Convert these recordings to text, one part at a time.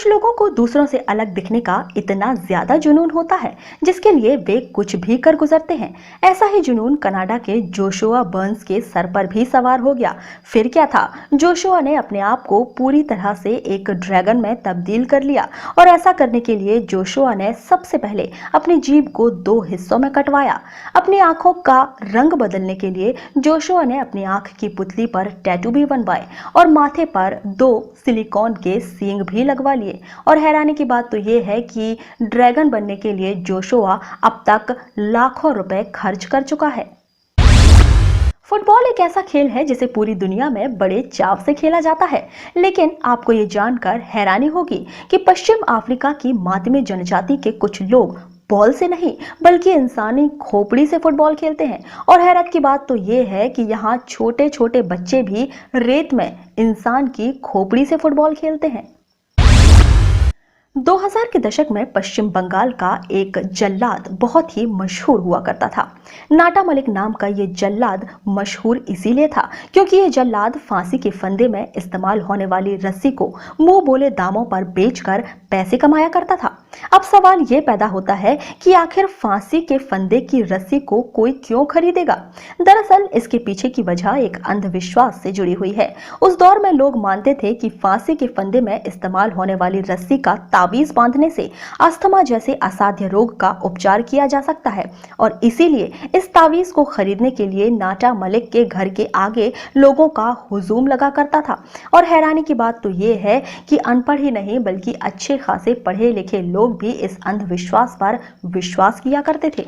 कुछ लोगों को दूसरों से अलग दिखने का इतना ज्यादा जुनून होता है जिसके लिए वे कुछ भी कर गुजरते हैं। ऐसा ही जुनून कनाडा के जोशुआ बर्न्स के सर पर भी सवार हो गया। फिर क्या था, जोशुआ ने अपने आप को पूरी तरह से एक ड्रैगन में तब्दील कर लिया और ऐसा करने के लिए जोशुआ ने सबसे पहले अपनी जीभ को दो हिस्सों में कटवाया। अपनी आंखों का रंग बदलने के लिए जोशुआ ने अपनी आंख की पुतली पर टैटू भी बनवाए और माथे पर दो सिलिकॉन के सींग भी लगवा लिए। और हैरानी की बात तो यह है कि ड्रैगन बनने के लिए जोशुआ अब तक लाखों रुपए खर्च कर चुका है। फुटबॉल एक ऐसा खेल है जिसे पूरी दुनिया में बड़े चाव से खेला जाता है, लेकिन आपको ये जानकर हैरानी होगी कि पश्चिम अफ्रीका की मातमी जनजाति के कुछ लोग बॉल से नहीं बल्कि इंसानी खोपड़ी से फुटबॉल खेलते हैं। और हैरत की बात तो ये है कि यहाँ छोटे छोटे बच्चे भी रेत में इंसान की खोपड़ी से फुटबॉल खेलते हैं। 2000 के दशक में पश्चिम बंगाल का एक जल्लाद बहुत ही मशहूर हुआ करता था। नाटा मलिक नाम का ये जल्लाद मशहूर इसीलिए था क्योंकि ये जल्लाद फांसी के फंदे में इस्तेमाल होने वाली रस्सी को मुंह बोले दामों पर बेचकर पैसे कमाया करता था। अब सवाल ये पैदा होता है कि आखिर फांसी के फंदे की रस्सी को कोई क्यों खरीदेगा। दरअसल इसके पीछे की वजह एक अंधविश्वास से जुड़ी हुई है। उस दौर में लोग मानते थे कि फांसी के फंदे में इस्तेमाल होने वाली रस्सी का ताबीज बांधने से अस्थमा जैसे असाध्य रोग का उपचार किया जा सकता है और इसीलिए इस ताबीज को खरीदने के लिए नाटा मलिक के घर के आगे लोगों का हुजूम लगा करता था। और हैरानी की बात तो ये है कि अनपढ़ ही नहीं बल्कि अच्छे खासे पढ़े लिखे लोग भी इस अंधविश्वास पर विश्वास किया करते थे।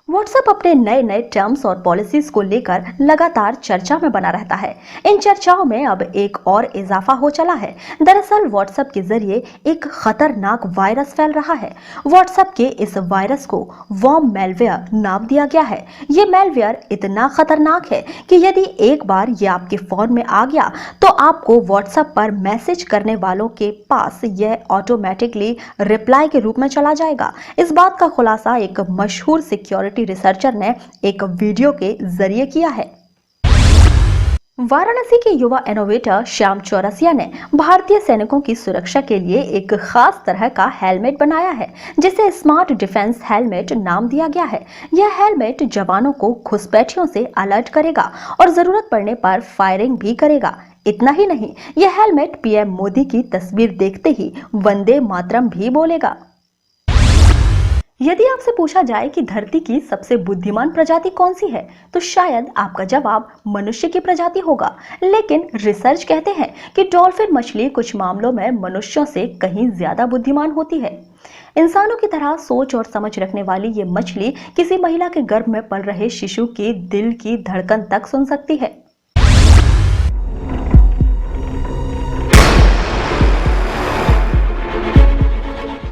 व्हाट्सएप अपने नए नए टर्म्स और पॉलिसीज को लेकर लगातार चर्चा में बना रहता है। इन चर्चाओं में अब एक और इजाफा हो चला है। दरअसल व्हाट्सएप के जरिए एक खतरनाक वायरस फैल रहा है। व्हाट्सएप के इस वायरस को वर्म मेलवेयर नाम दिया गया है। ये मेलवेयर इतना खतरनाक है कि यदि एक बार ये आपके फोन में आ गया तो आपको व्हाट्सएप पर मैसेज करने वालों के पास यह ऑटोमेटिकली रिप्लाई के रूप में चला जाएगा। इस बात का खुलासा एक मशहूर सिक्योरिटी रिसर्चर ने एक वीडियो के जरिए किया है। वाराणसी के युवा इनोवेटर श्याम चौरसिया ने भारतीय सैनिकों की सुरक्षा के लिए एक खास तरह का हेलमेट बनाया है जिसे स्मार्ट डिफेंस हेलमेट नाम दिया गया है। यह हेलमेट जवानों को घुसपैठियों से अलर्ट करेगा और जरूरत पड़ने पर फायरिंग भी करेगा। इतना ही नहीं, यह हेलमेट पीएम मोदी की तस्वीर देखते ही वंदे मातरम भी बोलेगा। यदि आपसे पूछा जाए कि धरती की सबसे बुद्धिमान प्रजाति कौन सी है तो शायद आपका जवाब मनुष्य की प्रजाति होगा, लेकिन रिसर्च कहते हैं कि डॉल्फिन मछली कुछ मामलों में मनुष्यों से कहीं ज्यादा बुद्धिमान होती है। इंसानों की तरह सोच और समझ रखने वाली ये मछली किसी महिला के गर्भ में पल रहे शिशु के दिल की धड़कन तक सुन सकती है।